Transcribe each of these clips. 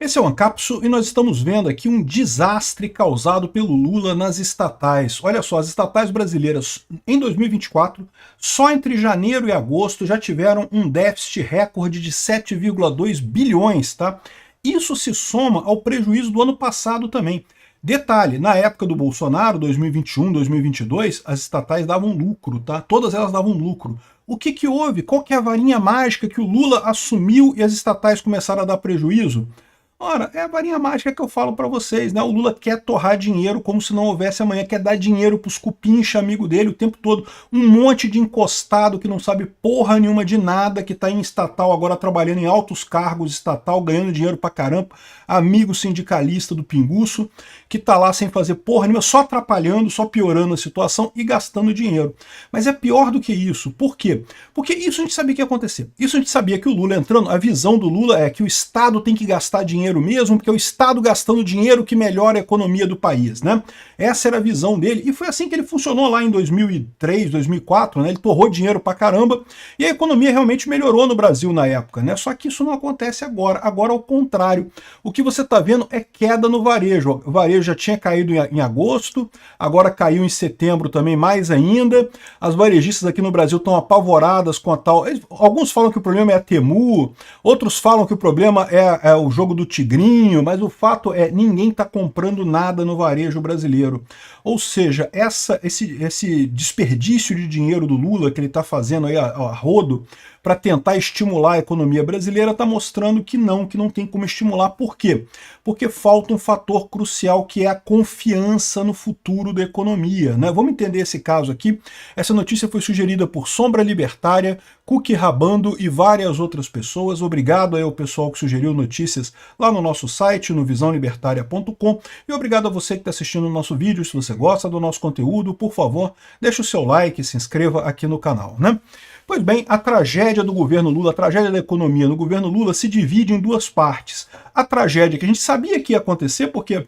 Esse é o Ancapsu e nós estamos vendo aqui um desastre causado pelo Lula nas estatais. Olha só, as estatais brasileiras em 2024, só entre janeiro e agosto já tiveram um déficit recorde de 7,2 bilhões, tá? Isso se soma ao prejuízo do ano passado também. Detalhe, na época do Bolsonaro, 2021, 2022, as estatais davam lucro, tá? Todas elas davam lucro. O que que houve? Qual que é a varinha mágica que o Lula assumiu e as estatais começaram a dar prejuízo? Ora, é a varinha mágica que eu falo para vocês, né? O Lula quer torrar dinheiro como se não houvesse amanhã, quer dar dinheiro pros cupincha amigo dele o tempo todo. Um monte de encostado que não sabe porra nenhuma de nada, que tá em estatal agora trabalhando em altos cargos estatal, ganhando dinheiro pra caramba, amigo sindicalista do pinguço, que tá lá sem fazer porra nenhuma, só atrapalhando, só piorando a situação e gastando dinheiro. Mas é pior do que isso. Por quê? Porque isso a gente sabia que ia acontecer. Isso a gente sabia que o Lula entrando, a visão do Lula é que o Estado tem que gastar dinheiro mesmo, porque é o Estado gastando dinheiro que melhora a economia do país, né? Essa era a visão dele, e foi assim que ele funcionou lá em 2003, 2004, né? Ele torrou dinheiro pra caramba, e a economia realmente melhorou no Brasil na época, né? Só que isso não acontece agora, agora ao contrário. O que você tá vendo é queda no varejo. O varejo já tinha caído em agosto, agora caiu em setembro também mais ainda. As varejistas aqui no Brasil estão apavoradas com a tal... Alguns falam que o problema é a Temu, outros falam que o problema é o jogo do tigrinho, mas o fato é ninguém está comprando nada no varejo brasileiro. Ou seja, esse desperdício de dinheiro do Lula que ele está fazendo aí a rodo para tentar estimular a economia brasileira está mostrando que não tem como estimular. Por quê? Porque falta um fator crucial que é a confiança no futuro da economia, né? Vamos entender esse caso aqui. Essa notícia foi sugerida por Sombra Libertária, Cookie Rabando e várias outras pessoas. Obrigado aí ao pessoal que sugeriu notícias lá no nosso site, no visãolibertaria.com, e obrigado a você que está assistindo o nosso vídeo. Se você gosta do nosso conteúdo, por favor, deixe o seu like e se inscreva aqui no canal, né? Pois bem, a tragédia do governo Lula, a tragédia da economia no governo Lula se divide em duas partes. A tragédia que a gente sabia que ia acontecer, porque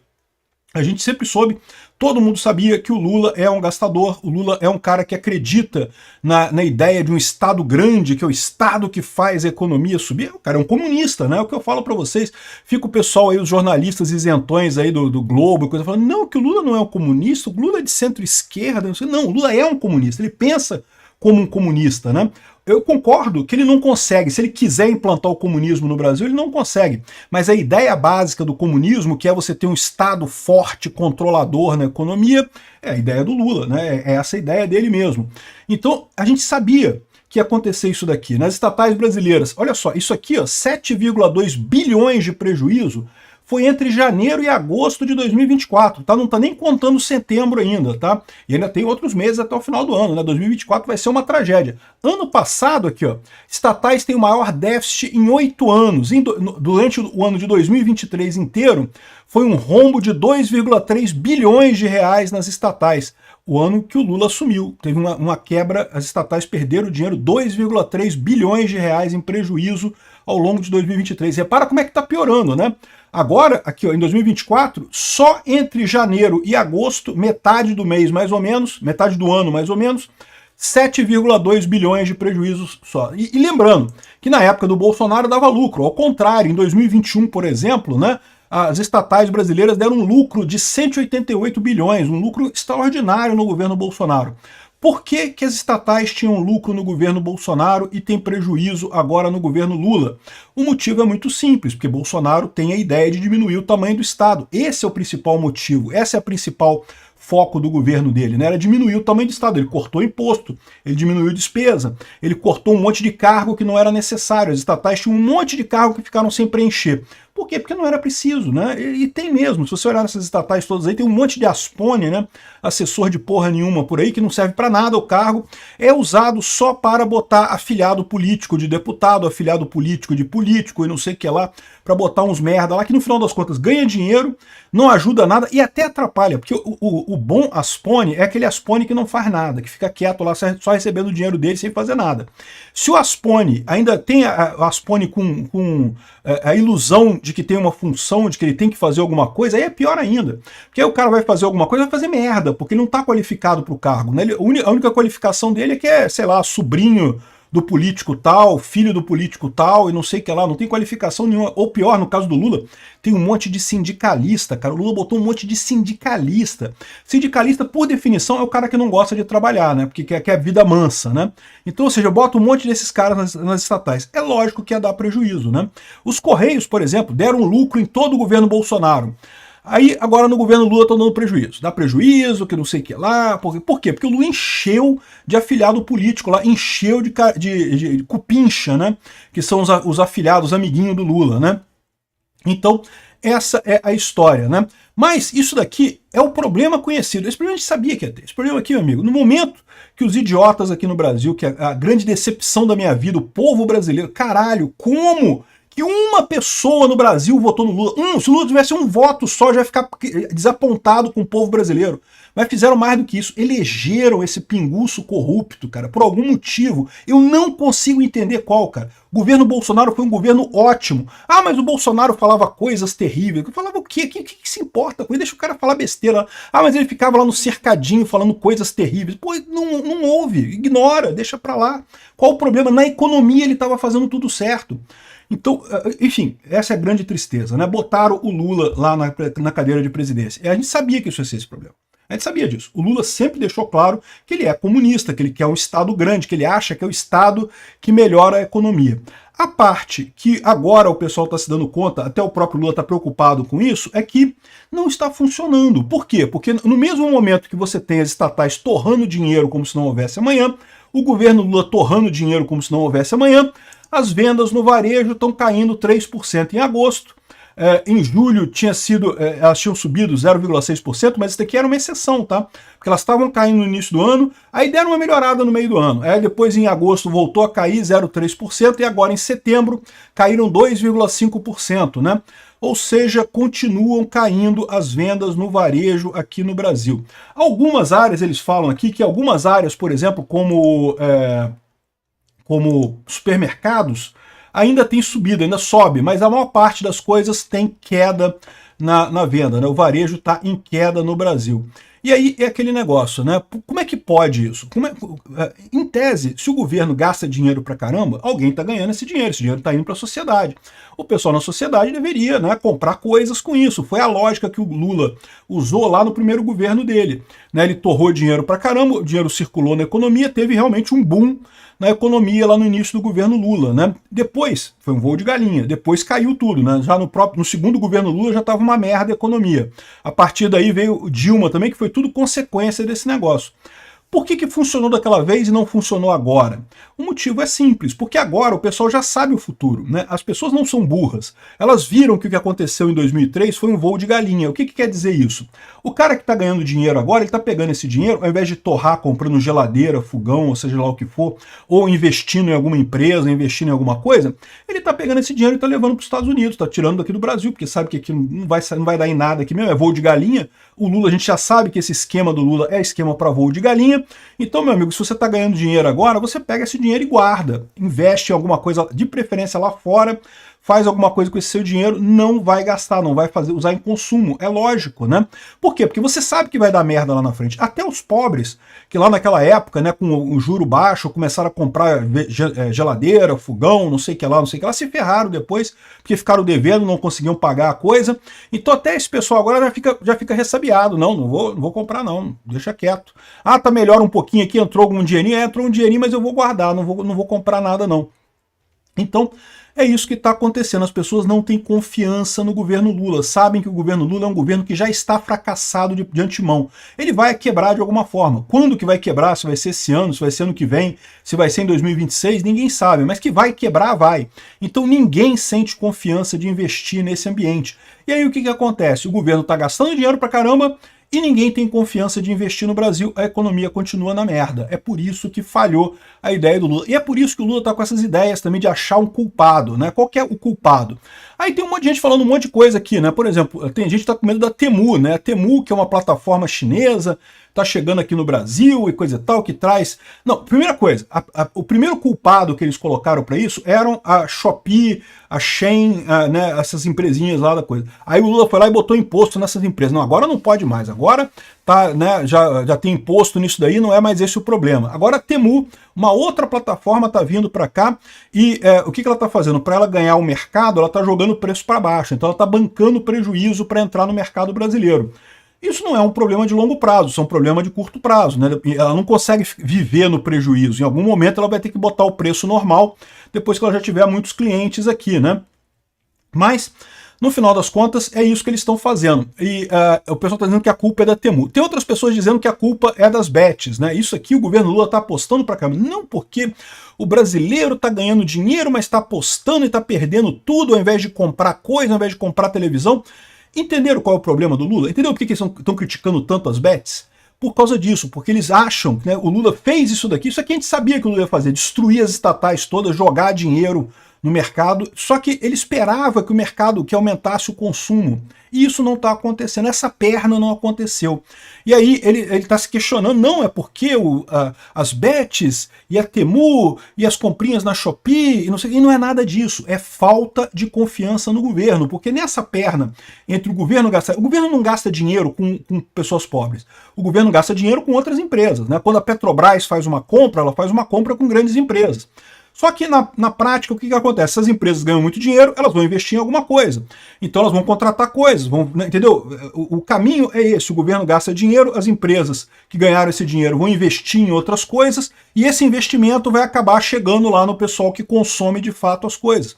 a gente sempre soube, todo mundo sabia que o Lula é um gastador, o Lula é um cara que acredita na ideia de um Estado grande, que é o Estado que faz a economia subir. O cara é um comunista, né? É o que eu falo para vocês. Fica o pessoal aí, os jornalistas isentões aí do Globo, coisa falando, não, que o Lula não é um comunista, o Lula é de centro-esquerda, não, o Lula é um comunista, ele pensa como um comunista, né? Eu concordo que ele não consegue, se ele quiser implantar o comunismo no Brasil, ele não consegue. Mas a ideia básica do comunismo, que é você ter um Estado forte, controlador na economia, é a ideia do Lula, né? É essa a ideia dele mesmo. Então, a gente sabia que ia acontecer isso daqui. Nas estatais brasileiras, olha só, isso aqui, ó, 7,2 bilhões de prejuízo, foi entre janeiro e agosto de 2024, tá? Não tá nem contando setembro ainda, tá? E ainda tem outros meses até o final do ano, né? 2024 vai ser uma tragédia. Ano passado aqui, ó, estatais têm o maior déficit em 8 anos. Durante o ano de 2023 inteiro, foi um rombo de 2,3 bilhões de reais nas estatais. O ano que o Lula assumiu, teve uma quebra, as estatais perderam dinheiro, 2,3 bilhões de reais em prejuízo ao longo de 2023. Repara como é que tá piorando, né? Agora, aqui ó, em 2024, só entre janeiro e agosto, metade do mês mais ou menos, metade do ano mais ou menos, 7,2 bilhões de prejuízos só. E lembrando que na época do Bolsonaro dava lucro, ao contrário, em 2021, por exemplo, né, as estatais brasileiras deram um lucro de 188 bilhões, um lucro extraordinário no governo Bolsonaro. Por que que as estatais tinham lucro no governo Bolsonaro e tem prejuízo agora no governo Lula? O motivo é muito simples, porque Bolsonaro tem a ideia de diminuir o tamanho do Estado. Esse é o principal motivo, essa é a principal foco do governo dele, né? Era diminuir o tamanho do Estado. Ele cortou imposto, ele diminuiu despesa, ele cortou um monte de cargo que não era necessário. As estatais tinham um monte de cargo que ficaram sem preencher. Por quê? Porque não era preciso, né? E tem mesmo, se você olhar nessas estatais todas aí, tem um monte de aspone, né? Assessor de porra nenhuma por aí, que não serve para nada o cargo, é usado só para botar afiliado político de deputado, afiliado político de político e não sei o que lá, para botar uns merda lá, que no final das contas ganha dinheiro, não ajuda nada e até atrapalha, porque o bom aspone é aquele aspone que não faz nada, que fica quieto lá só recebendo o dinheiro dele sem fazer nada. Se o aspone ainda tem o aspone com a ilusão de que tem uma função, de que ele tem que fazer alguma coisa, aí é pior ainda. Porque aí o cara vai fazer alguma coisa, vai fazer merda, porque ele não está qualificado para o cargo, né? A única qualificação dele é que é, sei lá, sobrinho do político tal, filho do político tal, e não sei o que lá, não tem qualificação nenhuma. Ou pior, no caso do Lula, tem um monte de sindicalista, cara. O Lula botou um monte de sindicalista. Sindicalista, por definição, é o cara que não gosta de trabalhar, né? Porque quer vida mansa, né? Então, ou seja, bota um monte desses caras nas estatais. É lógico que ia dar prejuízo, né? Os Correios, por exemplo, deram lucro em todo o governo Bolsonaro. Aí, agora no governo Lula estão dando prejuízo. Dá prejuízo, que não sei o que lá. Por quê? Porque o Lula encheu de afiliado político lá, encheu de cupincha, né? Que são os afiliados, os amiguinhos do Lula, né? Então, essa é a história, né? Mas isso daqui é o problema conhecido. Esse problema a gente sabia que ia ter. Esse problema aqui, meu amigo, no momento que os idiotas aqui no Brasil, que é a grande decepção da minha vida, o povo brasileiro, caralho, como que uma pessoa no Brasil votou no Lula? Se o Lula tivesse um voto só, já ia ficar desapontado com o povo brasileiro. Mas fizeram mais do que isso. Elegeram esse pinguço corrupto, cara, por algum motivo. Eu não consigo entender qual, cara. O governo Bolsonaro foi um governo ótimo. Ah, mas o Bolsonaro falava coisas terríveis. Eu falava o quê? O que se importa com ele? Deixa o cara falar besteira. Ah, mas ele ficava lá no cercadinho falando coisas terríveis. Pô, não ouve. Ignora, deixa pra lá. Qual o problema? Na economia ele estava fazendo tudo certo. Então, enfim, essa é a grande tristeza, né? Botaram o Lula lá na cadeira de presidência. E a gente sabia que isso ia ser esse problema. A gente sabia disso. O Lula sempre deixou claro que ele é comunista, que ele quer um Estado grande, que ele acha que é o Estado que melhora a economia. A parte que agora o pessoal está se dando conta, até o próprio Lula está preocupado com isso, é que não está funcionando. Por quê? Porque no mesmo momento que você tem as estatais torrando dinheiro como se não houvesse amanhã, o governo Lula torrando dinheiro como se não houvesse amanhã, as vendas no varejo estão caindo 3% em agosto. Em julho elas tinham subido 0,6%, mas isso daqui era uma exceção, tá? Porque elas estavam caindo no início do ano, aí deram uma melhorada no meio do ano. Aí depois em agosto voltou a cair 0,3% e agora em setembro caíram 2,5%, né? Ou seja, continuam caindo as vendas no varejo aqui no Brasil. Algumas áreas, eles falam aqui que algumas áreas, por exemplo, como supermercados, ainda tem subido, ainda sobe, mas a maior parte das coisas tem queda na venda, né? O varejo está em queda no Brasil. E aí é aquele negócio, né? Como é que pode isso? Em tese, se o governo gasta dinheiro pra caramba, alguém está ganhando esse dinheiro está indo para a sociedade. O pessoal na sociedade deveria, né, comprar coisas com isso. Foi a lógica que o Lula usou lá no primeiro governo dele, né? Ele torrou dinheiro pra caramba, o dinheiro circulou na economia, teve realmente um boom na economia lá no início do governo Lula, né? Depois, foi um voo de galinha, depois caiu tudo, né? Já no segundo governo Lula já estava uma merda a economia. A partir daí veio o Dilma também, que foi tudo consequência desse negócio. Por que funcionou daquela vez e não funcionou agora? O motivo é simples, porque agora o pessoal já sabe o futuro, né? As pessoas não são burras. Elas viram que o que aconteceu em 2003 foi um voo de galinha. O que quer dizer isso? O cara que está ganhando dinheiro agora, ele está pegando esse dinheiro, ao invés de torrar comprando geladeira, fogão, ou seja lá o que for, ou investindo em alguma empresa, investindo em alguma coisa, ele está pegando esse dinheiro e está levando para os Estados Unidos, está tirando daqui do Brasil, porque sabe que aqui não vai dar em nada aqui mesmo, é voo de galinha. O Lula, a gente já sabe que esse esquema do Lula é esquema para voo de galinha. Então, meu amigo, se você está ganhando dinheiro agora, você pega esse dinheiro e guarda. Investe em alguma coisa, de preferência lá fora, faz alguma coisa com esse seu dinheiro, não vai gastar, não vai usar em consumo. É lógico, né? Por quê? Porque você sabe que vai dar merda lá na frente. Até os pobres, que lá naquela época, né, com o juro baixo, começaram a comprar geladeira, fogão, não sei o que lá, se ferraram depois, porque ficaram devendo, não conseguiam pagar a coisa. Então até esse pessoal agora já fica ressabiado. Não vou comprar não, deixa quieto. Ah, tá melhor um pouquinho aqui, entrou algum dinheirinho, entrou um dinheirinho, mas eu vou guardar, não vou comprar nada não. Então, é isso que está acontecendo. As pessoas não têm confiança no governo Lula. Sabem que o governo Lula é um governo que já está fracassado de antemão. Ele vai quebrar de alguma forma. Quando que vai quebrar? Se vai ser esse ano, se vai ser ano que vem, se vai ser em 2026, ninguém sabe. Mas que vai quebrar, vai. Então ninguém sente confiança de investir nesse ambiente. E aí o que acontece? O governo está gastando dinheiro pra caramba e ninguém tem confiança de investir no Brasil, a economia continua na merda. É por isso que falhou a ideia do Lula. E é por isso que o Lula está com essas ideias também de achar um culpado, né? Qual que é o culpado? Aí tem um monte de gente falando um monte de coisa aqui, né? Por exemplo, tem gente que está com medo da Temu, né? A Temu, que é uma plataforma chinesa, tá chegando aqui no Brasil e coisa e tal, que traz... Não, primeira coisa, o primeiro culpado que eles colocaram para isso eram a Shopee, a Shein, né, essas empresinhas lá da coisa. Aí o Lula foi lá e botou imposto nessas empresas. Não, agora não pode mais, agora tá, né, já tem imposto nisso daí, não é mais esse o problema. Agora a Temu, uma outra plataforma, tá vindo para cá e o que ela tá fazendo? Para ela ganhar o mercado, ela tá jogando o preço para baixo, então ela tá bancando prejuízo para entrar no mercado brasileiro. Isso não é um problema de longo prazo, isso é um problema de curto prazo, né? Ela não consegue viver no prejuízo. Em algum momento ela vai ter que botar o preço normal, depois que ela já tiver muitos clientes aqui, né? Mas, no final das contas, é isso que eles estão fazendo. E o pessoal está dizendo que a culpa é da Temu. Tem outras pessoas dizendo que a culpa é das bets, né? Isso aqui o governo Lula está apostando para cá. Não, porque o brasileiro está ganhando dinheiro, mas está apostando e está perdendo tudo, ao invés de comprar coisa, ao invés de comprar televisão. Entenderam qual é o problema do Lula? Entenderam por que eles estão criticando tanto as bets? Por causa disso, porque eles acham que, né, o Lula fez isso daqui, isso aqui a gente sabia que o Lula ia fazer, destruir as estatais todas, jogar dinheiro no mercado, só que ele esperava que o mercado que aumentasse o consumo. E isso não está acontecendo, essa perna não aconteceu. E aí ele está se questionando, não, é porque as bets e a Temu e as comprinhas na Shopee, e não é nada disso, é falta de confiança no governo, porque nessa perna entre o governo gastar... O governo não gasta dinheiro com pessoas pobres, o governo gasta dinheiro com outras empresas, né? Quando a Petrobras faz uma compra, ela faz uma compra com grandes empresas. Só que na prática, o que acontece? Essas empresas ganham muito dinheiro, elas vão investir em alguma coisa. Então elas vão contratar coisas, entendeu? O caminho é esse, o governo gasta dinheiro, as empresas que ganharam esse dinheiro vão investir em outras coisas, e esse investimento vai acabar chegando lá no pessoal que consome de fato as coisas.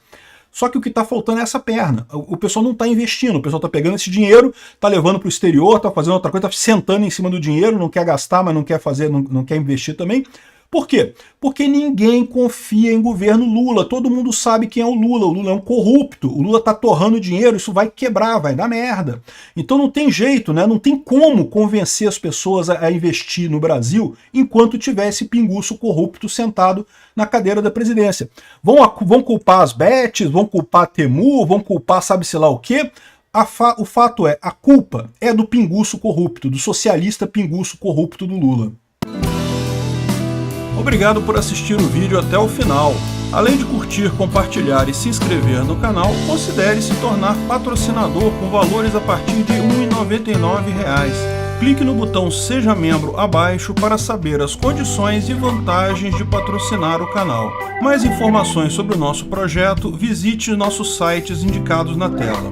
Só que o que está faltando é essa perna. O pessoal não está investindo, o pessoal está pegando esse dinheiro, está levando para o exterior, está fazendo outra coisa, está sentando em cima do dinheiro, não quer gastar, mas não quer fazer, não quer investir também. Por quê? Porque ninguém confia em governo Lula, todo mundo sabe quem é o Lula é um corrupto, o Lula tá torrando dinheiro, isso vai quebrar, vai dar merda. Então não tem jeito, né? Não tem como convencer as pessoas a investir no Brasil enquanto tiver esse pinguço corrupto sentado na cadeira da presidência. Vão culpar as bets, vão culpar a Temu, vão culpar sabe-se lá o quê? O fato é, a culpa é do pinguço corrupto, do socialista pinguço corrupto do Lula. Obrigado por assistir o vídeo até o final. Além de curtir, compartilhar e se inscrever no canal, considere se tornar patrocinador com valores a partir de R$ 1,99. Clique no botão Seja Membro abaixo para saber as condições e vantagens de patrocinar o canal. Mais informações sobre o nosso projeto, visite nossos sites indicados na tela.